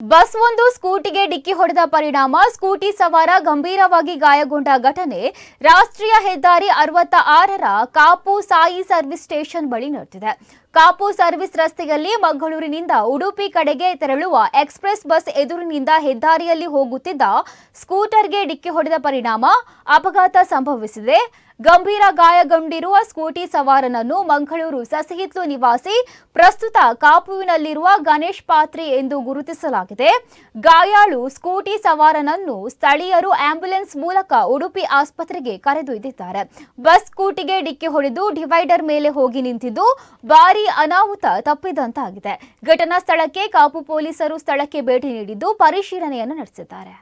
Bus ಒಂದು ಸ್ಕೂಟಿಗೆ ಡಿಕ್ಕಿ ಹೊಡೆದ ಪರಿಣಾಮ ಸ್ಕೂಟಿ ಸವಾರ ಗಂಭೀರವಾಗಿ ಗಾಯಗೊಂಡ ಘಟನೆ ರಾಷ್ಟ್ರೀಯ ಹೆದ್ದಾರಿ 66ರ ಕಾಪು ಸಾಯಿ ಸರ್ವಿಸ್ ಸ್ಟೇಷನ್ ಬಳಿ ನಡೆದಿದೆ. ಕಾಪು ಸರ್ವಿಸ್ ರಸ್ತೆಯಲ್ಲಿ ಮಂಗಳೂರಿನಿಂದ ಉಡುಪಿ ಕಡೆಗೆ ತೆರಳುವ ಎಕ್ಸ್‌ಪ್ರೆಸ್ ಬಸ್ ಎದುರಿನಿಂದ ಹೆದ್ದಾರಿಯಲ್ಲಿ ಹೋಗುತ್ತಿದ್ದ ಸ್ಕೂಟರ್ಗೆ ಡಿಕ್ಕಿ ಹೊಡೆದ ಪರಿಣಾಮ ಅಪಘಾತ ಸಂಭವಿಸಿದೆ. ಗಂಭೀರ ಗಾಯಗೊಂಡಿರುವ ಸ್ಕೂಟಿ ಸವಾರನನ್ನು ಮಂಗಳೂರು ಸಸಿಹಿತ್ಲು ನಿವಾಸಿ, ಪ್ರಸ್ತುತ ಕಾಪುವಿನಲ್ಲಿರುವ ಗಣೇಶ್ ಪಾತ್ರೆ ಎಂದು ಗುರುತಿಸಲಾಗಿದೆ. ಗಾಯಾಳು ಸ್ಕೂಟಿ ಸವಾರನನ್ನು ಸ್ಥಳೀಯರು ಆಂಬ್ಯುಲೆನ್ಸ್ ಮೂಲಕ ಉಡುಪಿ ಆಸ್ಪತ್ರೆಗೆ ಕರೆದೊಯ್ದಿದ್ದಾರೆ. ಬಸ್ ಸ್ಕೂಟಿಗೆ ಡಿಕ್ಕಿ ಹೊಡೆದು ಡಿವೈಡರ್ ಮೇಲೆ ಹೋಗಿ ನಿಂತಿದ್ದು ಭಾರೀ ಅನಾಹುತ ತಪ್ಪಿದಂತಾಗಿದೆ. ಘಟನಾ ಸ್ಥಳಕ್ಕೆ ಕಾಪು ಪೊಲೀಸರು ಸ್ಥಳಕ್ಕೆ ಭೇಟಿ ನೀಡಿದ್ದು ಪರಿಶೀಲನೆಯನ್ನು ನಡೆಸಿದ್ದಾರೆ.